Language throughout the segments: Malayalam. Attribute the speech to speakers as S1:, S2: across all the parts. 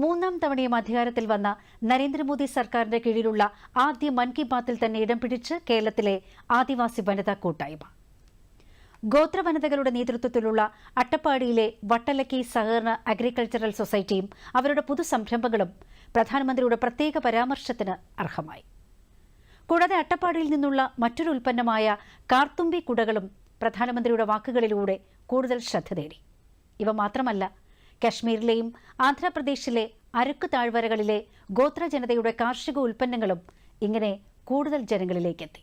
S1: മൂന്നാം തവണയും അധികാരത്തിൽ വന്ന നരേന്ദ്രമോദി സർക്കാരിന്റെ കീഴിലുള്ള ആദ്യ മൻ കി ബാത്തിൽ തന്നെ ഇടം പിടിച്ച് കേരളത്തിലെ ആദിവാസി വനിതാ കൂട്ടായ്മ. ഗോത്ര വനിതകളുടെ നേതൃത്വത്തിലുള്ള അട്ടപ്പാടിയിലെ വട്ടലക്കി സഹകരണ അഗ്രികൾച്ചറൽ സൊസൈറ്റിയും അവരുടെ പുതുസംരംഭങ്ങളും പ്രധാനമന്ത്രിയുടെ പ്രത്യേക പരാമർശത്തിന് അർഹമായി. കൂടാതെ അട്ടപ്പാടിയിൽ നിന്നുള്ള മറ്റൊരു ഉൽപ്പന്നമായ കാർത്തുമ്പി കുടകളും പ്രധാനമന്ത്രിയുടെ വാക്കുകളിലൂടെ കൂടുതൽ ശ്രദ്ധ നേടി. ഇവ മാത്രമല്ല, കശ്മീരിലെയും ആന്ധ്രാപ്രദേശിലെ അരക്കു താഴ്വരകളിലെ ഗോത്ര ജനതയുടെ കാർഷിക ഉൽപ്പന്നങ്ങളും ഇങ്ങനെ കൂടുതൽ ജനങ്ങളിലേക്കെത്തി.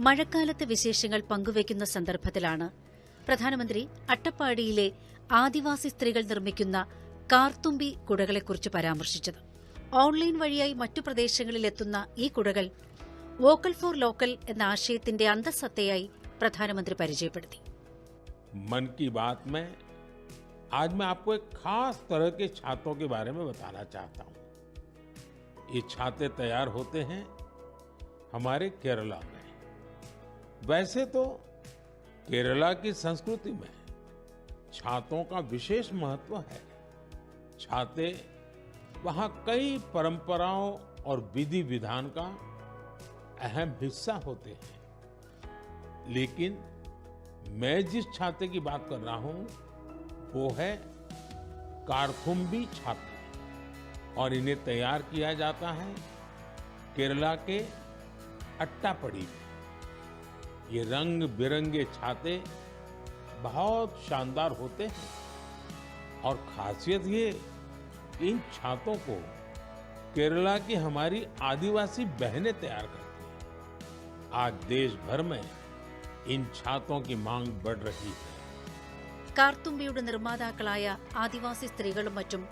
S1: മഴക്കാലത്തെ വിശേഷങ്ങൾ പങ്കുവയ്ക്കുന്ന സന്ദർഭത്തിലാണ് പ്രധാനമന്ത്രി അട്ടപ്പാടിയിലെ ആദിവാസി സ്ത്രീകൾ നിർമ്മിക്കുന്ന കാർത്തുമ്പി കുടകളെക്കുറിച്ച് പരാമർശിച്ചത്. ഓൺലൈൻ വഴിയായി മറ്റു പ്രദേശങ്ങളിലെത്തുന്ന ഈ കുടകൾ വോക്കൽ ഫോർ ലോക്കൽ എന്ന ആശയത്തിന്റെ അന്തസത്തയായി പ്രധാനമന്ത്രി പരിചയപ്പെടുത്തി.
S2: मन की बात में आज मैं आपको एक खास तरह के छातों के बारे में बताना चाहता हूं. ये छाते तैयार होते हैं हमारे केरला में. वैसे तो केरला की संस्कृति में छातों का विशेष महत्व है. छाते वहां कई परंपराओं और विधि विधान का अहम हिस्सा होते हैं. लेकिन मैं जिस छाते की बात कर रहा हूं वो है कार्थुम्बी छाते, और इन्हें तैयार किया जाता है केरला के अट्टापड़ी में. ये रंग बिरंगे छाते बहुत शानदार होते हैं और खासियत ये इन छातों को केरला की हमारी आदिवासी बहनें तैयार करती हैं. आज देश भर में इन छातों की मांग बढ़ रही है.
S1: കാർത്തുമ്പിയുടെ നിർമ്മാതാക്കളായ ആദിവാസി സ്ത്രീകളും മറ്റും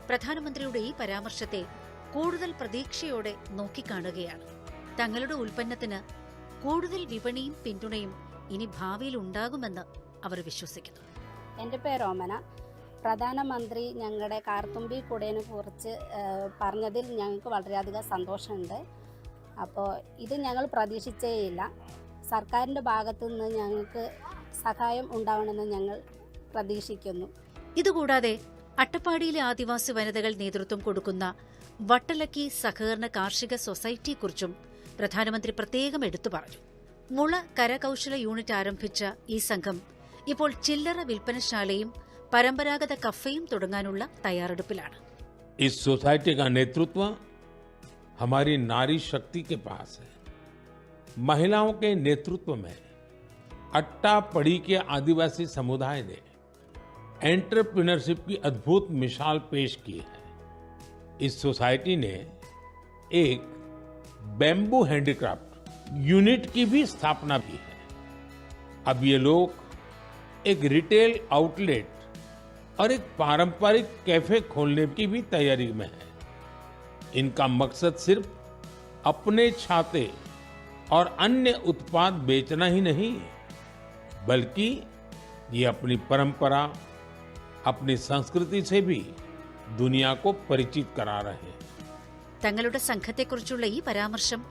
S1: പ്രധാനമന്ത്രിയുടെ ഈ പരാമർശത്തെ കൂടുതൽ പ്രതീക്ഷയോടെ നോക്കിക്കാണുകയാണ്. തങ്ങളുടെ ഉൽപ്പന്നത്തിന് കൂടുതൽ വിപണിയും പിന്തുണയും ഇനി ഭാവിയിൽ ഉണ്ടാകുമെന്ന് അവർ വിശ്വസിക്കുന്നു.
S3: എൻ്റെ പേര് ഓമന. പ്രധാനമന്ത്രി ഞങ്ങളുടെ കാർത്തുമ്പി കുടയെ കുറിച്ച് പറഞ്ഞതിൽ ഞങ്ങൾക്ക് വളരെയധികം സന്തോഷമുണ്ട്. അപ്പോൾ ഇത് ഞങ്ങൾ പ്രതീക്ഷിച്ചേയില്ല. സർക്കാരിൻ്റെ ഭാഗത്തു നിന്ന് ഞങ്ങൾക്ക് സഹായം ഉണ്ടാവണമെന്ന് ഞങ്ങൾ പ്രതീക്ഷിക്കുന്നു.
S1: ഇതുകൂടാതെ അട്ടപ്പാടിയിലെ ആദിവാസി വനിതകൾ നേതൃത്വം കൊടുക്കുന്ന വട്ടലക്കി സഹകരണ കാർഷിക സൊസൈറ്റിയെക്കുറിച്ചും പ്രധാനമന്ത്രി പ്രത്യേകം എടുത്തു പറഞ്ഞു. മുള കരകൌശല യൂണിറ്റ് ആരംഭിച്ച ഈ സംഘം ഇപ്പോൾ ചില്ലറ വിൽപ്പനശാലയും പരമ്പരാഗത കഫയും തുടങ്ങാനുള്ള തയ്യാറെടുപ്പിലാണ്.
S2: इस सोसाइटी का नेतृत्व हमारी नारी शक्ति के पास है. महिलाओं के नेतृत्व में अट्टापड़ी के आदिवासी समुदाय ने एंटरप्रेन्योरशिप की अद्भुत मिसाल पेश की है. इस सोसाइटी ने एक बैम्बू हैंडीक्राफ्ट यूनिट की भी स्थापना की है. अब ये लोग एक रिटेल आउटलेट और एक पारंपरिक कैफे खोलने की भी तैयारी में है. इनका मकसद सिर्फ अपने छाते और अन्य उत्पाद बेचना ही नहीं, बल्कि ये अपनी परंपरा, अपनी संस्कृति से भी दुनिया को परिचित करा रहे हैं.
S1: തങ്ങളുടെ സംഘത്തെക്കുറിച്ചുള്ള ഈ പരാമർശം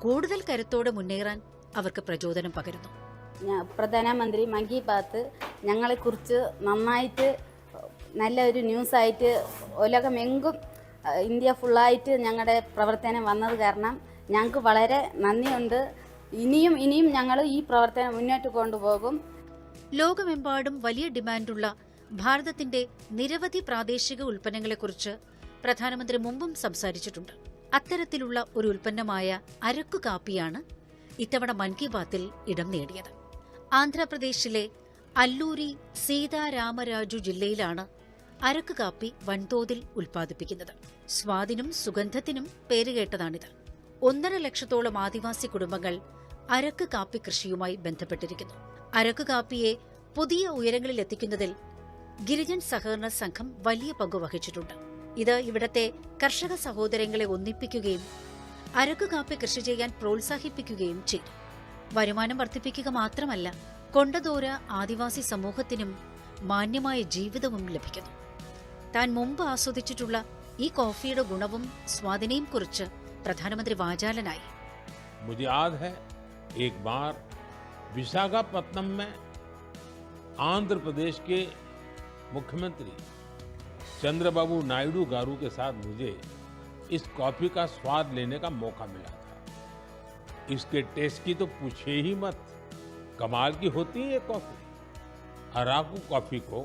S1: കൂടുതൽ കരുത്തോടെ മുന്നേറാൻ അവർക്ക് പ്രചോദനം പകരുന്നു.
S3: പ്രധാനമന്ത്രി മൻ കി ബാത്ത് ഞങ്ങളെക്കുറിച്ച് നന്നായിട്ട് നല്ലൊരു ന്യൂസായിട്ട് ഉലകമെങ്കും ഇന്ത്യ ഫുള്ളായിട്ട് ഞങ്ങളുടെ പ്രവർത്തനം വന്നത് കാരണം ഞങ്ങൾക്ക് വളരെ നന്ദിയുണ്ട്. ഇനിയും ഞങ്ങൾ ഈ പ്രവർത്തനം മുന്നോട്ട് കൊണ്ടുപോകും.
S1: ലോകമെമ്പാടും വലിയ ഡിമാൻഡുള്ള ഭാരതത്തിന്റെ നിരവധി പ്രാദേശിക ഉൽപ്പന്നങ്ങളെക്കുറിച്ച് പ്രധാനമന്ത്രി മുമ്പും സംസാരിച്ചിട്ടുണ്ട്. അത്തരത്തിലുള്ള ഒരു ഉൽപ്പന്നമായ അരക്കു കാപ്പിയാണ് ഇത്തവണ മൻ കി ബാത്തിൽ ഇടം നേടിയത്. ആന്ധ്രാപ്രദേശിലെ അല്ലൂരി സീതാരാമരാജു ജില്ലയിലാണ് അരക്കു കാപ്പി വൻതോതിൽ ഉൽപ്പാദിപ്പിക്കുന്നത്. സ്വാദിനും സുഗന്ധത്തിനും പേരുകേട്ടതാണിത്. 1.5 ലക്ഷത്തോളം ആദിവാസി കുടുംബങ്ങൾ അരക്ക് കാപ്പി കൃഷിയുമായി ബന്ധപ്പെട്ടിരിക്കുന്നു. അരക്ക് കാപ്പിയെ പുതിയ ഉയരങ്ങളിൽ എത്തിക്കുന്നതിൽ ഗിരിജൻ സഹകരണ സംഘം വലിയ പങ്ക് വഹിച്ചിട്ടുണ്ട്. ഇത് ഇവിടത്തെ കർഷക സഹോദരങ്ങളെ ഒന്നിപ്പിക്കുകയും അരക്കു കാപ്പി കൃഷി ചെയ്യാൻ പ്രോത്സാഹിപ്പിക്കുകയും ചെയ്തു. വരുമാനം വർദ്ധിപ്പിക്കുക മാത്രമല്ല, കൊണ്ടദോര ആദിവാസി സമൂഹത്തിനും മാന്യമായ ജീവിതവും ലഭിക്കുന്നു. താൻ മുമ്പ് ആസ്വദിച്ചിട്ടുള്ള ഈ കോഫിയുടെ ഗുണവും സ്വാദിനെയും കുറിച്ച് പ്രധാനമന്ത്രി വാചാലനായി.
S2: मुझे याद है एक बार विशाखापत्तनम में आंध्र प्रदेश के मुख्यमंत्री चंद्रबाबू नायडू गारू के साथ मुझे इस कॉफी का स्वाद लेने का मौका मिला था। इसके टेस्ट की तो पूछे ही मत, कमाल की होती है ये कॉफी। अराकू कॉफी को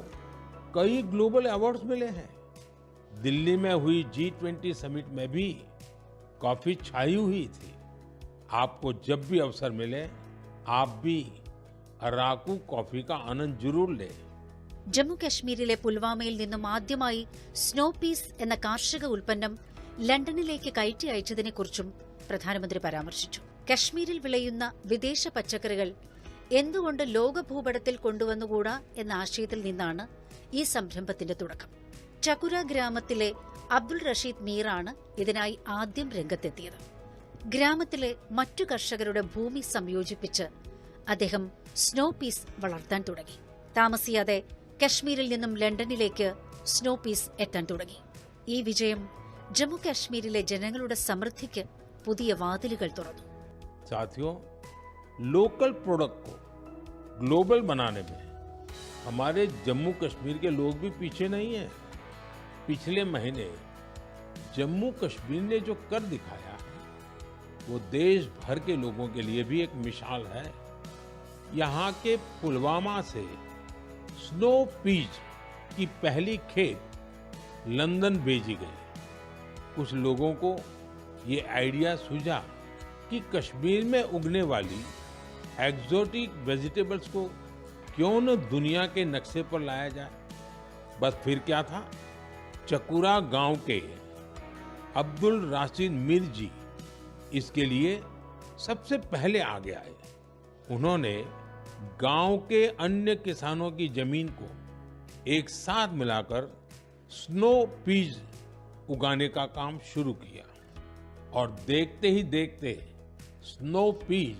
S2: कई ग्लोबल अवार्ड्स मिले हैं। दिल्ली में हुई G20 समिट में भी कॉफी छाई हुई थी। आपको जब भी अवसर मिले आप भी अराकू कॉफी का आनंद जरूर लें।
S1: ജമ്മു കശ്മീരിലെ പുൽവാമയിൽ നിന്നും ആദ്യമായി സ്നോ പീസ് എന്ന കാർഷിക ഉൽപ്പന്നം ലണ്ടനിലേക്ക് കയറ്റി അയച്ചതിനെക്കുറിച്ചും പ്രധാനമന്ത്രി പരാമർശിച്ചു. കശ്മീരിൽ വിളയുന്ന വിദേശ പച്ചക്കറികൾ എന്തുകൊണ്ട് ലോകഭൂപടത്തിൽ കൊണ്ടുവന്നുകൂടാ എന്ന ആശയത്തിൽ നിന്നാണ് ഈ സംരംഭത്തിന്റെ തുടക്കം. ചകുര ഗ്രാമത്തിലെ അബ്ദുൾ റഷീദ് മീറാണ് ഇതിനായി ആദ്യം രംഗത്തെത്തിയത്. ഗ്രാമത്തിലെ മറ്റു കർഷകരുടെ ഭൂമി സംയോജിപ്പിച്ച് അദ്ദേഹം സ്നോ പീസ് വളർത്താൻ തുടങ്ങി. താമസിയാതെ കശ്മീരിൽ നിന്നും ലണ്ടനിലേക്ക് സ്നോ പീസ് എത്താൻ തുടങ്ങി. ഈ വിജയം ജമ്മു കാശ്മീരിലെ ജനങ്ങളുടെ സമൃദ്ധിക്ക് പുതിയ വാതിലുകൾ തുറന്നു.
S2: साथियों, लोकल प्रोडक्ट को ग्लोबल बनाने में हमारे जम्मू कश्मीर के लोग भी पीछे नहीं हैं। पिछले महीने जम्मू कश्मीर ने जो कर दिखाया है वो देश भर के लोगों के लिए भी एक मिसाल है। यहाँ के पुलवामा से स्नो पीज की पहली खेप लंदन भेजी गई। कुछ लोगों को ये आइडिया सूझा कि कश्मीर में उगने वाली एक्सोटिक वेजिटेबल्स को क्यों न दुनिया के नक्शे पर लाया जाए। बस फिर क्या था, चकुरा गांव के अब्दुल राशिद मीर जी इसके लिए सबसे पहले आगे आए। उन्होंने गांव के अन्य किसानों की जमीन को एक साथ मिलाकर स्नो पीज उगाने का काम शुरू किया और देखते ही देखते स्नो पीज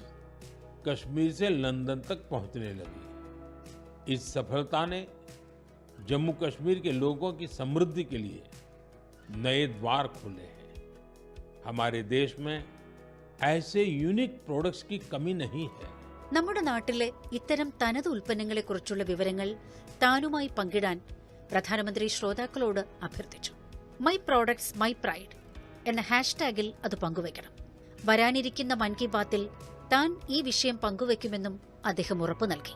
S2: कश्मीर से लंदन तक पहुंचने लगी। इस सफलता ने जम्मू कश्मीर के लोगों की समृद्धि के लिए नए द्वार खोले हैं। हमारे देश में ऐसे यूनिक प्रोडक्ट्स की कमी नहीं है।
S1: നമ്മുടെ നാട്ടിലെ ഇത്തരം തനത് ഉൽപ്പന്നങ്ങളെക്കുറിച്ചുള്ള വിവരങ്ങൾ താനുമായി പങ്കിടാൻ പ്രധാനമന്ത്രി ശ്രോതാക്കളോട് അഭ്യർത്ഥിച്ചു. മൈ പ്രോഡക്ട്സ് മൈ പ്രൈഡ് എന്ന ഹാഷ്ടാഗിൽ അത് പങ്കുവയ്ക്കണം. വരാനിരിക്കുന്ന മൻ കി ബാത്തിൽ താൻ ഈ വിഷയം പങ്കുവയ്ക്കുമെന്നും അദ്ദേഹം ഉറപ്പു നൽകി.